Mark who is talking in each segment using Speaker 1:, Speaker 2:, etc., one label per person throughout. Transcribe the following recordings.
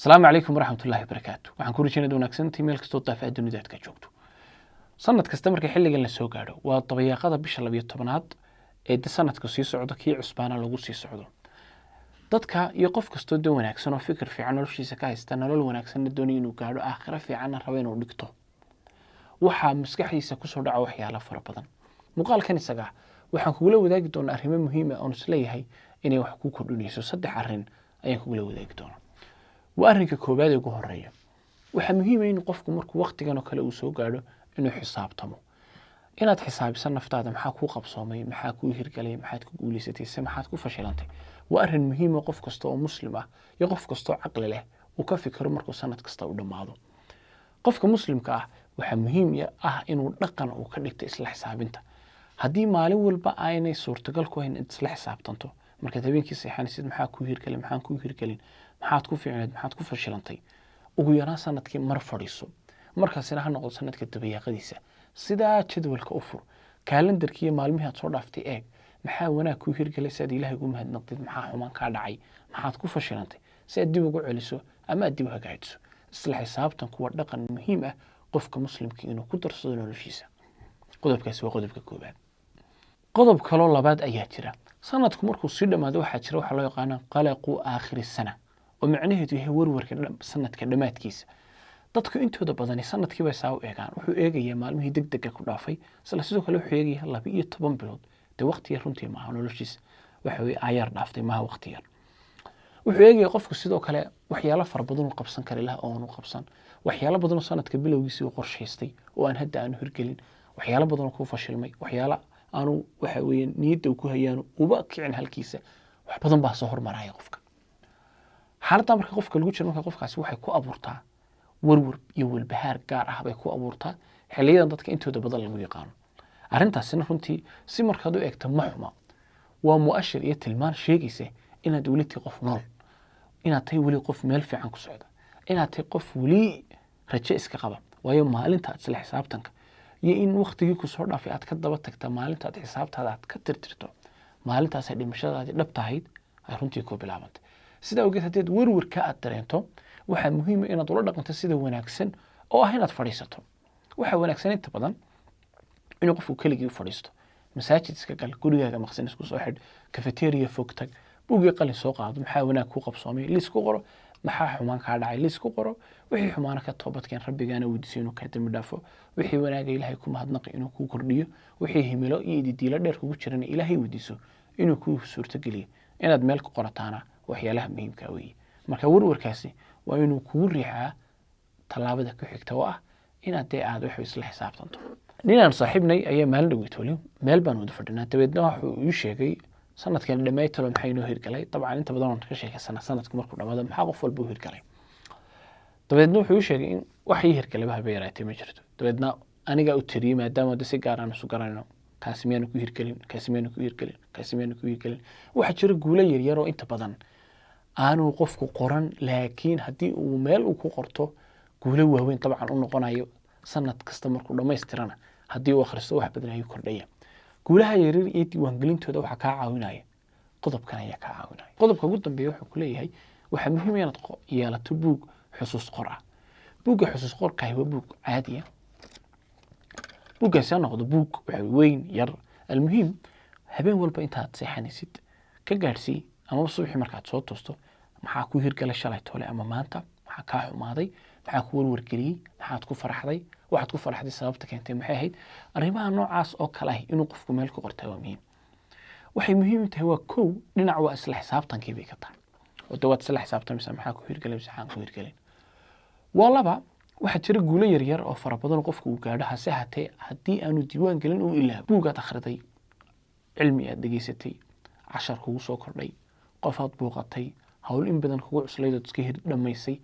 Speaker 1: السلام عليكم ورحمة الله وبركاته. waxaan ku rajaynayaa wanaagsantii meel kastoo daafaha dunida aad ka joogto. Sanad kasta markii xilligan la soo gaaro waa dabayaaqada bisha 12aad ee sanadku sii socdo kii cusbaana lagu sii socdo. Dadka iyo qof kastoo dad wanaagsan oo fikir fiican noloshiisa ka haysta nolol wanaagsan doonaya inuu gaaro aakhira fiican raba inuu dhigto. Waxa maskaxdiisa ku soo dhaca waxyaalo fara badan. Muuqaalkan isaga waxaan kugula wadaagi doonaa arrimo muhiim ah oo isleeyahay inay wax ku kordhinayso 3 arrin ayaan kugula wadaagi doonaa. وأرنك كوباد ugu horeeya waxa muhiim ah in qofku markuu waqtigan oo kale uu soo gaaro inuu xisaabtamo inaad xisaabisan naftaada maxaa ku qabsoomay maxaa ku hirgalay maxaad ku guuleysatay maxaad ku fashilantay waa arrin muhiim ah qof kasta oo muslim ah iyo qof kasta oo aqli leh uu ka fikiro markuu sanad kasta u dhamaado qofka muslimka ah waxa muhiim ah inuu dhaqan uu ka dhigto isla xisaabinta haddii maalin walba aanay suurtagal ku ahayn isla xisaabtanto marka habeenkii seexanaysid maxaa ku hirgalay maxaan ku hirgalin maxaad ku fiicneed maxaad ku fashilantay ugu yaraan sanadkii mar fadhiiso markaasina ha noqdo sanadka dabayaaqadiisa sidaa jadwalka u fur kalendarkii maalmihii aad soo dhaaftay eeg maxaa wanaag ku hirgalay si aad ilaahay ugu mahadnaqtid maxaa xumaan ka dhacay maxaad ku fashilantay si aad dib ugu celiso ama aad dib u hagaajiso isla xisaabtan kuwa dhaqan muhiim ah qofka muslimka inuu ku darsado noloshiisa qodobkaasi waa qodobka koobaad qodob kale oo labaad ayaa jira sanadku markuu sii dhamaado waxaa jira waxa loo yaqaan qalaqu aakhir sana ومعنيه هي ورورك sanadka dhamaadkiisa dadku intooda badan sanadkii bay saa u eegaan wuxuu eegayaa maalmihii degdeg ku dhaafay sidoo kale wuxuu eegayaa 12 bilood de waqti yar runtii ma noloshiisa waxa way ayar dhaaftay ma waqti yar wuxuu eegayaa qofku sidoo kale waxyaalo far badan oo qabsan kara ilaah oo qabsan waxyaalo badan oo sanadka bilowgiisa uu qorshaystay oo aan hadda aan hirgelin waxyaalo badan oo ku fashilmay waxyaalo aanu waxa weeyaan niyadda ku hayaan uba kicin halkiisa wax badan baa soo hormaraya qofka xaaladda marka qofka lagu jiro marka qofkaasi waxay ku abuurtaa warwar iyo walbahaar gaar ah bay ku abuurtaa xilliyadan dadka intooda badan lagu yaqaan arrintaasina runtii si markaad u eegto ma xuma waa mu'ashir iyo tilmaan sheegaysa inaad weli tahay qof nool inaad tahay weli qof meel fiican ku socda inaad tahay qof weli rajo iska qaba waayo maalinta isla xisaabtanka iyo in waqtigii ku soo dhaafay aad ka daba tagta maalinta aad xisaabtaada aad ka tirtirto maalintaas ay dhimashadaada dhab tahay ay runtii ku bilaabantay sida ugu hadii warwarka aad dareento waxa muhiim ah inaad ula dhaqanto sida wanaagsan oo ah inaad fadhiisato waxa wanaagsan inta badan inuu qofku kaliya u fadhiisto masaajid iska gal gurigaaga maqsin isku soo xidh cafeteria fog tag buugi qalin soo qaado maxaa wanaag ku qabsoomay liisku qoro maxaa xumaan ka dhacay liisku qoro wixii xumaan ka toobadkeen rabbigaana weydiisay inuu ka dambi dhaafo wixii wanaag ilaahay ku mahadnaqay inuu ku kordhiyo wixii himilo iyo didiilo dheer kugu jirana ilaahay weydiiso inuu ku suurto geliyo inaad meel ku qorataana waxyaalaha muhiimka ah weey marka warwarkaasi waa inuu kugu riixaa talaabada ku xigta oo ah inaad aad wax isla xisaabtanto ninaan saaxiibnay ayaa maalin dhaweytoolay meel baan wada fadhinaa dabeedna wuxuu ii sheegay sanadkan dhameeytalo maxay noo hirgalay dabcan inta badan aan ka sheekaysanaa sanadku markuu dhamaado maxaa qof walba u hirgalay dabeedna wuxuu ii sheegay in wax ii hirgalay ba yaraatay ma jirto dabeedna aniga u tiriyay maadaama si gaar ah isu garanayno kaasmiyana ku hirgalin kaasmiyana ku hirgalin waxa jira guulo yar yar oo inta badan aanu qofku qoran laakiin hadii uu meel uu ku qorto guulo waaweyn dabcan u noqonayo sanad kasta markuu dhameystirana hadii uu akhristo wax badan ay kordhaya guulaha yaryar iyo diiwaangelintooda waxa ka caawinaya qodobkan ayaa ka caawinaya qodobka ugu dambeeya wuxuu ku leeyahay waxa muhiim ah inaad yeelato buug xusuus qor ah buugga xusuus qorka waa buug caadi ah buuggaasi noqdo buug weyn yar almuhiim habeen walba intaad seexanaysid ka gaarsii ama subaxii markaad soo toosto maxaa ku hirgalay shalay toole ama maanta maxaa ka xumaaday maxaa ku warwargeliyay maxaad ku faraxday waxaad ku faraxday sababta keentay maxay ahayd arrimaha noocaas oo kale ah inuu qofku meel ku qorto waa muhiim waxay muhiim tahay waa koow dhinac waa isla xisaabtankii bay ka tahay oo dawad isla xisaabtamisa maxaa ku hirgalay maxaa ku hirgalay waa laba waxa jira guulo yar yar oo fara badan qofku uu gaadho hase hatee hadii aanu diiwaan gelin uu ilaa buugaad akhriday cilmi aad dhageysatay cashar kugu soo kordhay qofaad buuqatay hawl in badan kugu cuslayd iska hir dhamaysay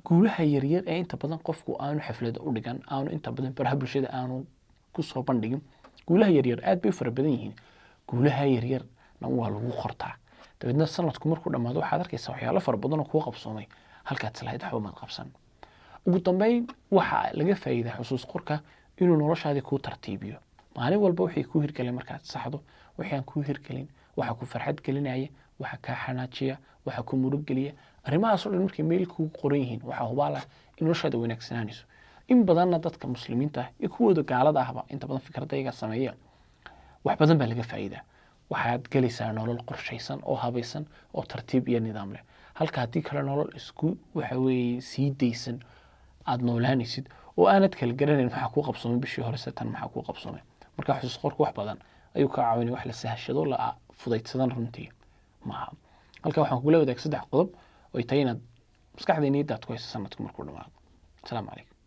Speaker 1: guulaha yar yar ee inta badan qofku aanu xaflad u dhigan aanu inta badan baraha bulshada aanu ku soo bandhigin guulaha yar yar aad bay fara badan yihiin guulaha yar yar waa lagu qortaa dabeedna sanadku markuu dhamaado waxaad arkaysaa waxyaalo fara badan oo ku qabsoomay halkaad salaad xawmad qabsan ugu dambeyn waxa laga faa'iiday xusuus qorka inuu noloshaada ku tartiibiyo maalin walba wixii ku hirgalay markaad saxdo wixii aan ku hirgalin waxa ku farxad gelinaya waxa ka xanaajiya waxa ku murug geliya arrimahaas oo dhan markay meel kugu qoran yihiin waxaa hubaal ah in noloshaada wanaagsanaanayso. in badanna dadka muslimiinta ah iyo kuwooda gaalada ahba inta badan fikradayga sameeya wax badan baa laga faa'iidaa. waxaad gelaysaa nolol qorshaysan oo habaysan oo tartiib iyo nidaam leh, halka haddii kale nolol isku waxa weeye sii daysan aad noolaanaysid oo aanad kala garanayn maxaa kuu qabsoomay bishii hore tan maxaa kuu qabsoomay. marka xusuus qorku wax badan ayuu ka caawinaya, wax la sahashado la fudaydsadan runtii maaha. halka waxaan kugula wadaag 3 qodob oo ay tahay inaad maskaxda niyadda aad ku hayso sanadku markuu dhamaado. asalaamu calaykum.